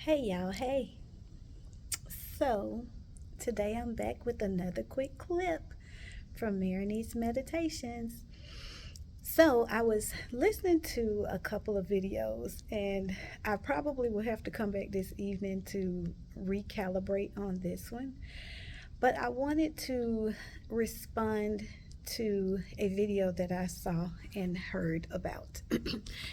Hey y'all, hey. So, today I'm back with another quick clip from Marini's Meditations. So, I was listening to a couple of videos, and I probably will have to come back this evening to recalibrate on this one. But I wanted to respond to a video that I saw and heard about.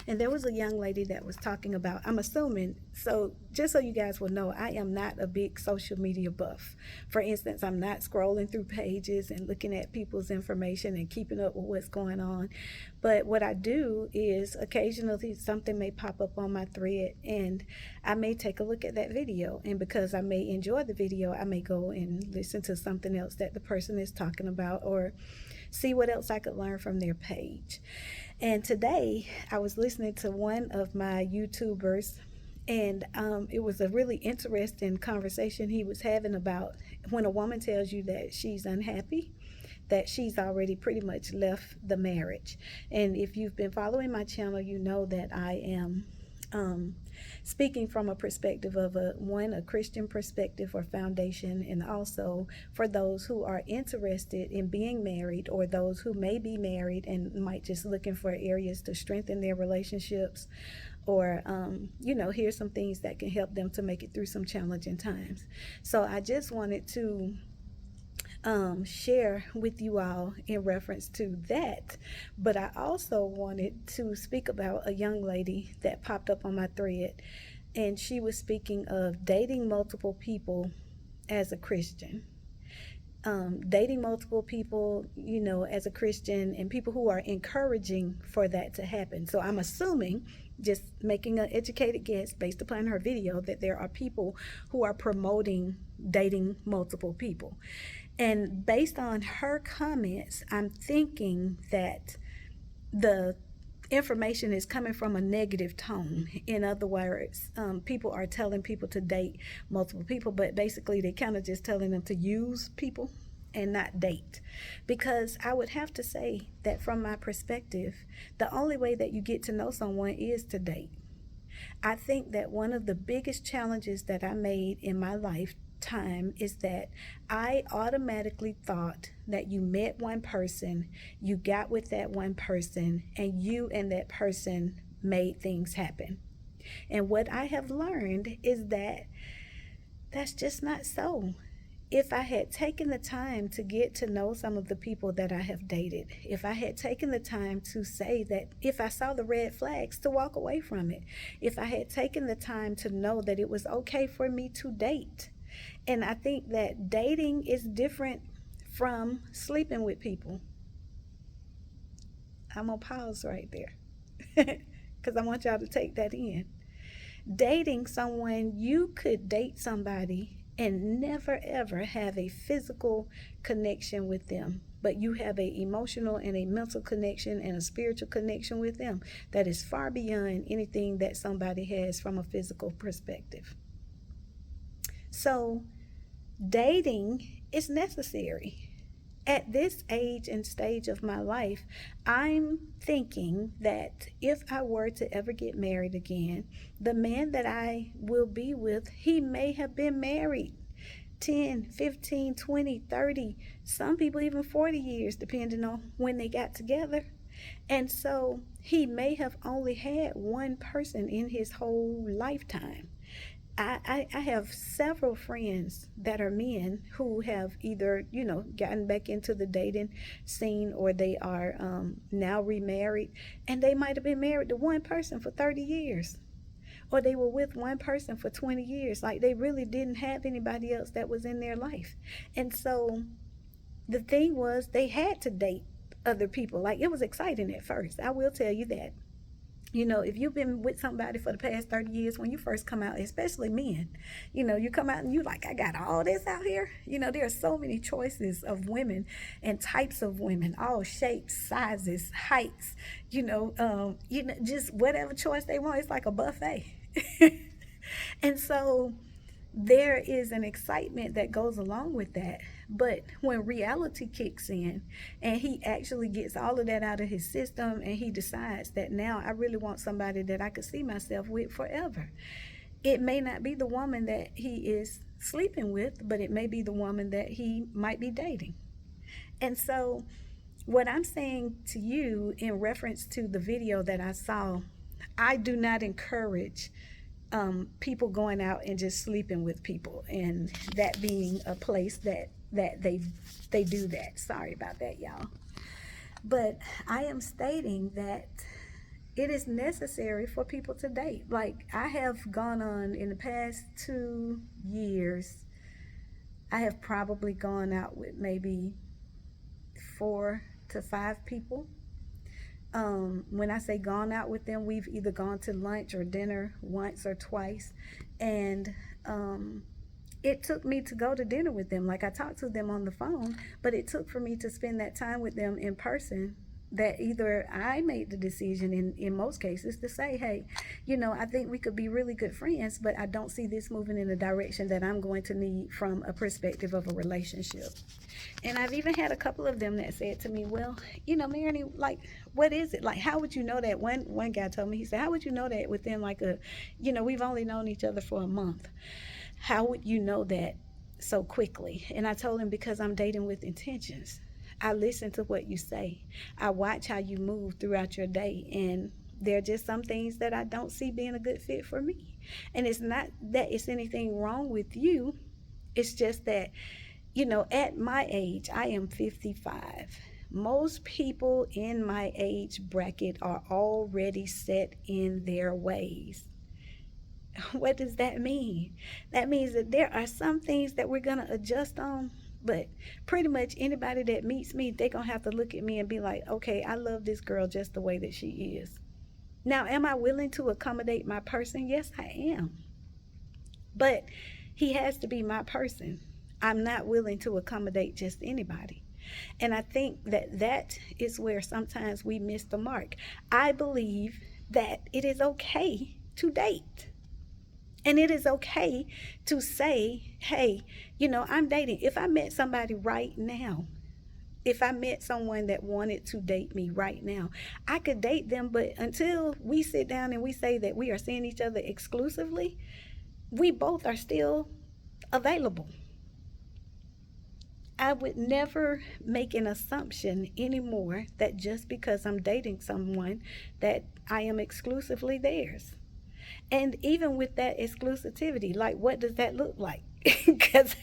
And there was a young lady that was talking about, I'm assuming, so just so you guys will know, I am not a big social media buff. For instance, I'm not scrolling through pages and looking at people's information and keeping up with what's going on. But what I do is occasionally something may pop up on my thread and I may take a look at that video. And because I may enjoy the video, I may go and listen to something else that the person is talking about or see what else I could learn from their page. And today I was listening to one of my YouTubers, and it was a really interesting conversation he was having about when a woman tells you that she's unhappy, that she's already pretty much left the marriage. And if you've been following my channel, you know that I am um, speaking from a perspective of a Christian perspective or foundation, and also for those who are interested in being married or those who may be married and might just looking for areas to strengthen their relationships or here's some things that can help them to make it through some challenging times. So I just wanted to share with you all in reference to that. But I also wanted to speak about a young lady that popped up on my thread, and she was speaking of dating multiple people as a Christian. Dating multiple people, as a Christian, and people who are encouraging for that to happen. So I'm assuming, just making an educated guess based upon her video, that there are people who are promoting dating multiple people. And based on her comments, I'm thinking that the information is coming from a negative tone. In other words, people are telling people to date multiple people, but basically they kind of just telling them to use people and not date. Because I would have to say that from my perspective, the only way that you get to know someone is to date. I think that one of the biggest challenges that I made in my lifetime is that I automatically thought that you met one person, you got with that one person, and you and that person made things happen. And what I have learned is that that's just not so. If I had taken the time to get to know some of the people that I have dated, if I had taken the time to say that if I saw the red flags, to walk away from it, if I had taken the time to know that it was okay for me to date. And I think that dating is different from sleeping with people. I'm going to pause right there because I want y'all to take that in. Dating someone, you could date somebody and never ever have a physical connection with them, but you have a emotional and a mental connection and a spiritual connection with them that is far beyond anything that somebody has from a physical perspective. So dating is necessary. At this age and stage of my life, I'm thinking that if I were to ever get married again, the man that I will be with, he may have been married 10, 15, 20, 30, some people even 40 years, depending on when they got together. And so he may have only had one person in his whole lifetime. I have several friends that are men who have either, gotten back into the dating scene, or they are now remarried, and they might have been married to one person for 30 years, or they were with one person for 20 years. Like, they really didn't have anybody else that was in their life. And so the thing was, they had to date other people. Like, it was exciting at first, I will tell you that. If you've been with somebody for the past 30 years, when you first come out, especially men, you come out and you like, I got all this out here. There are so many choices of women and types of women, all shapes, sizes, heights, just whatever choice they want. It's like a buffet. And so there is an excitement that goes along with that. But when reality kicks in and he actually gets all of that out of his system, and he decides that now I really want somebody that I could see myself with forever, It may not be the woman that he is sleeping with, but it may be the woman that he might be dating. And so, what I'm saying to you in reference to the video that I saw, I do not encourage people going out and just sleeping with people, and that being a place that they do that. Sorry about that, y'all. But I am stating that it is necessary for people to date. Like, I have gone on in the past 2 years, I have probably gone out with maybe 4 to 5 people. When I say gone out with them, we've either gone to lunch or dinner once or twice. And it took me to go to dinner with them. Like, I talked to them on the phone, but it took for me to spend that time with them in person, that either I made the decision in most cases to say, hey, I think we could be really good friends, but I don't see this moving in the direction that I'm going to need from a perspective of a relationship. And I've even had a couple of them that said to me, well, Marini, like, what is it? Like, how would you know that? One guy told me, he said, how would you know that within like we've only known each other for a month? How would you know that so quickly? And I told him, because I'm dating with intentions. I listen to what you say. I watch how you move throughout your day, and there are just some things that I don't see being a good fit for me. And it's not that it's anything wrong with you. It's just that, at my age, I am 55. Most people in my age bracket are already set in their ways. What does that mean? That means that there are some things that we're going to adjust on, but pretty much anybody that meets me, they're going to have to look at me and be like, okay, I love this girl just the way that she is. Now, am I willing to accommodate my person? Yes, I am. But he has to be my person. I'm not willing to accommodate just anybody. And I think that is where sometimes we miss the mark. I believe that it is okay to date. And it is okay to say, hey, I'm dating. If I met somebody right now, if I met someone that wanted to date me right now, I could date them. But until we sit down and we say that we are seeing each other exclusively, we both are still available. I would never make an assumption anymore that just because I'm dating someone that I am exclusively theirs. And even with that exclusivity, like, what does that look like? Because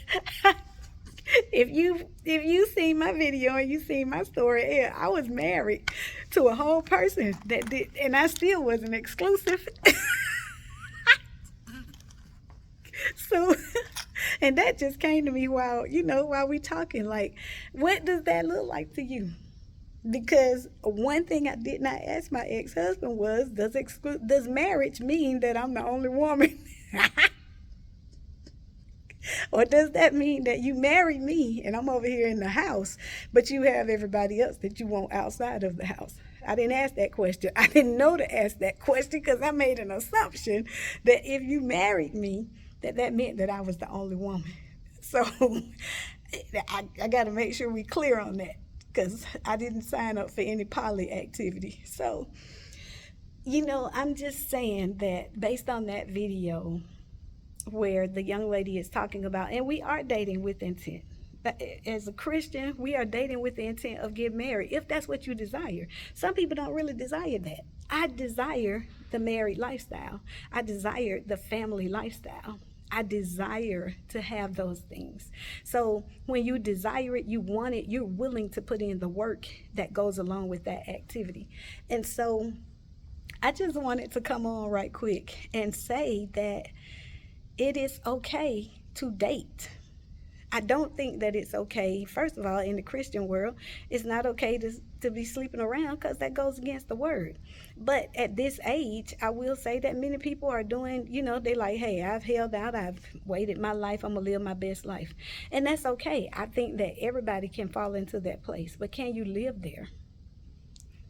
if you see my video and you see my story, I was married to a whole person that did, and I still wasn't exclusive. So, and that just came to me while we talking. Like, what does that look like to you? Because one thing I did not ask my ex-husband was, does marriage mean that I'm the only woman? Or does that mean that you marry me and I'm over here in the house, but you have everybody else that you want outside of the house? I didn't ask that question. I didn't know to ask that question because I made an assumption that if you married me, that meant that I was the only woman. So I got to make sure we clear on that, because I didn't sign up for any poly activity. So, I'm just saying that based on that video where the young lady is talking about, and we are dating with intent. As a Christian, we are dating with the intent of getting married, if that's what you desire. Some people don't really desire that. I desire the married lifestyle. I desire the family lifestyle. I desire to have those things. So when you desire it, you want it, you're willing to put in the work that goes along with that activity. And so I just wanted to come on right quick and say that it is okay to date. I don't think that it's okay, first of all, in the Christian world, it's not okay to be sleeping around, because that goes against the word. But at this age, I will say that many people are doing, they like, hey, I've held out, I've waited my life, I'm going to live my best life. And that's okay. I think that everybody can fall into that place, but can you live there?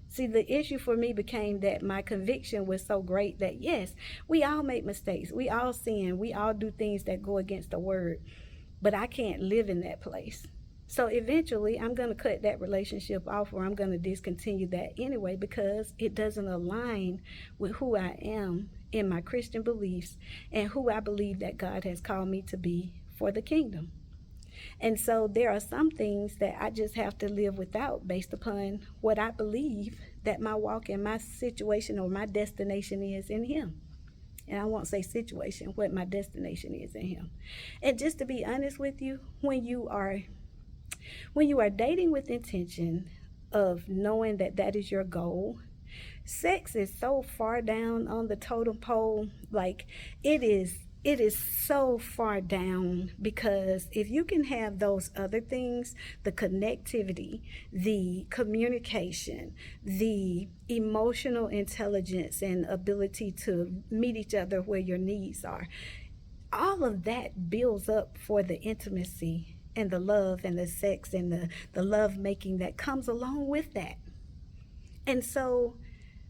See, the issue for me became that my conviction was so great that, yes, we all make mistakes, we all sin, we all do things that go against the word. But I can't live in that place. So eventually I'm going to cut that relationship off, or I'm going to discontinue that anyway, because it doesn't align with who I am in my Christian beliefs and who I believe that God has called me to be for the kingdom. And so there are some things that I just have to live without based upon what I believe that my walk and my situation or my destination is in Him. And I won't say situation, what my destination is in Him. And just to be honest with you, when you are dating with intention of knowing that that is your goal, sex is so far down on the totem pole. Like, it is so far down, because if you can have those other things, the connectivity, the communication, the emotional intelligence and ability to meet each other where your needs are, all of that builds up for the intimacy and the love and the sex and the love making that comes along with that. And so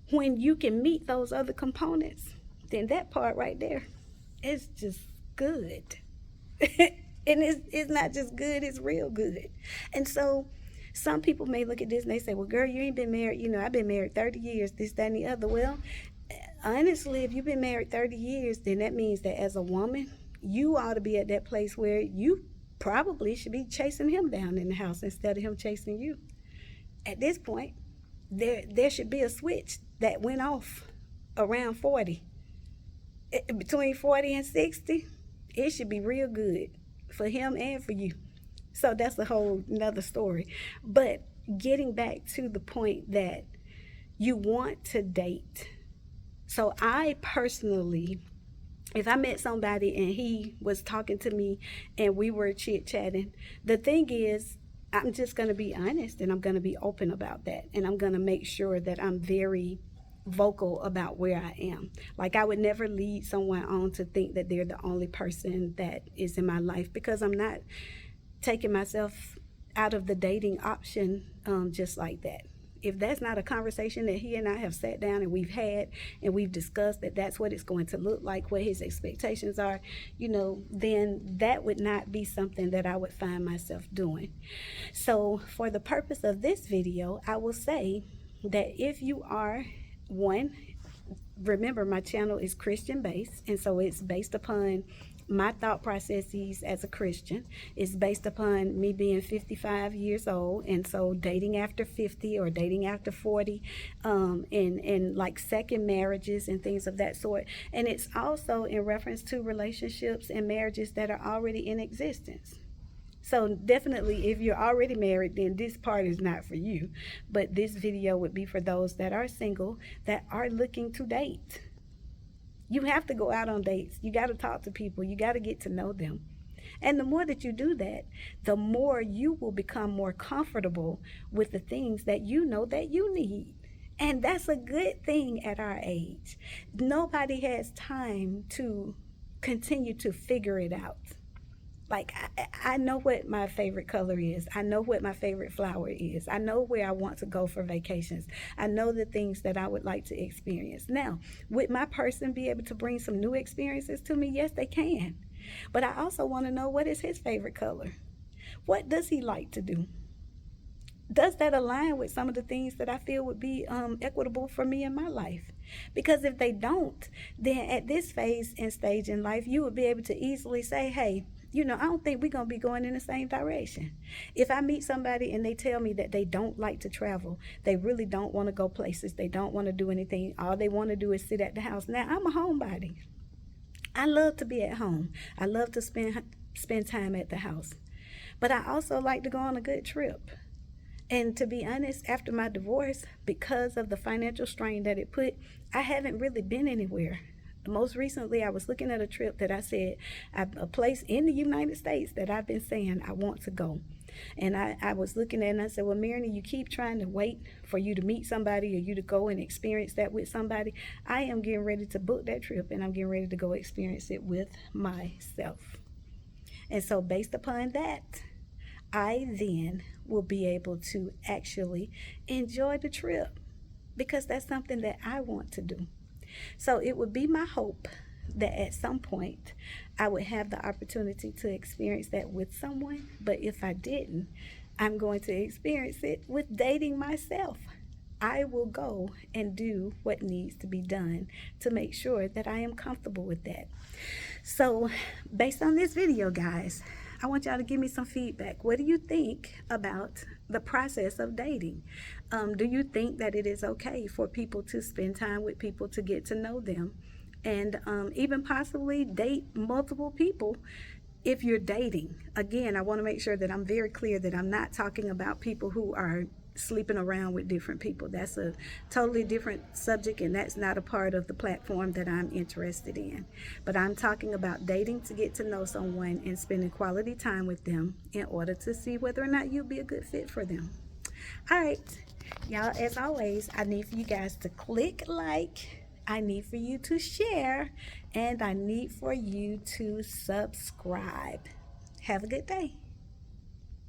when you can meet those other components, then that part right there is just good. And it's not just good, it's real good. And so some people may look at this and they say, well, girl, you ain't been married. I've been married 30 years, this, that, and the other. Well, honestly, if you've been married 30 years, then that means that as a woman, you ought to be at that place where you probably should be chasing him down in the house instead of him chasing you. At this point, there should be a switch that went off around 40. Between 40 and 60, it should be real good for him and for you. So that's a whole nother story. But getting back to the point that you want to date. So I personally, if I met somebody and he was talking to me and we were chit-chatting, the thing is, I'm just going to be honest and I'm going to be open about that. And I'm going to make sure that I'm very vocal about where I am. Like, I would never lead someone on to think that they're the only person that is in my life, because I'm not taking myself out of the dating option just like that. If that's not a conversation that he and I have sat down and we've had and we've discussed that that's what it's going to look like, what his expectations are, then that would not be something that I would find myself doing. So for the purpose of this video, I will say that if you are one, remember my channel is Christian based, and so it's based upon my thought processes as a Christian. It's based upon me being 55 years old, and so dating after 50 or dating after 40, and like second marriages and things of that sort. And it's also in reference to relationships and marriages that are already in existence. So definitely, if you're already married, then this part is not for you. But this video would be for those that are single, that are looking to date. You have to go out on dates. You got to talk to people. You got to get to know them. And the more that you do that, the more you will become more comfortable with the things that you know that you need. And that's a good thing at our age. Nobody has time to continue to figure it out. Like, I know what my favorite color is. I know what my favorite flower is. I know where I want to go for vacations. I know the things that I would like to experience. Now, would my person be able to bring some new experiences to me? Yes, they can. But I also want to know, what is his favorite color? What does he like to do? Does that align with some of the things that I feel would be equitable for me in my life? Because if they don't, then at this phase and stage in life, you would be able to easily say, hey, I don't think we're going to be going in the same direction. If I meet somebody and they tell me that they don't like to travel, they really don't want to go places, they don't want to do anything, all they want to do is sit at the house. Now, I'm a homebody. I love to be at home. I love to spend time at the house. But I also like to go on a good trip. And to be honest, after my divorce, because of the financial strain that it put, I haven't really been anywhere. Most recently, I was looking at a trip that I said, a place in the United States that I've been saying I want to go. And I was looking at it and I said, well, Marini, you keep trying to wait for you to meet somebody or you to go and experience that with somebody. I am getting ready to book that trip and I'm getting ready to go experience it with myself. And so based upon that, I then will be able to actually enjoy the trip, because that's something that I want to do. So it would be my hope that at some point I would have the opportunity to experience that with someone. But if I didn't, I'm going to experience it with dating myself. I will go and do what needs to be done to make sure that I am comfortable with that. So based on this video, guys, I want y'all to give me some feedback. What do you think about the process of dating? Do you think that it is okay for people to spend time with people to get to know them, and even possibly date multiple people if you're dating? Again, I want to make sure that I'm very clear that I'm not talking about people who are sleeping around with different people. That's a totally different subject, and that's not a part of the platform that I'm interested in. But I'm talking about dating to get to know someone and spending quality time with them in order to see whether or not you'll be a good fit for them. All right, y'all, as always, I need for you guys to click like, I need for you to share, and I need for you to subscribe. Have a good day.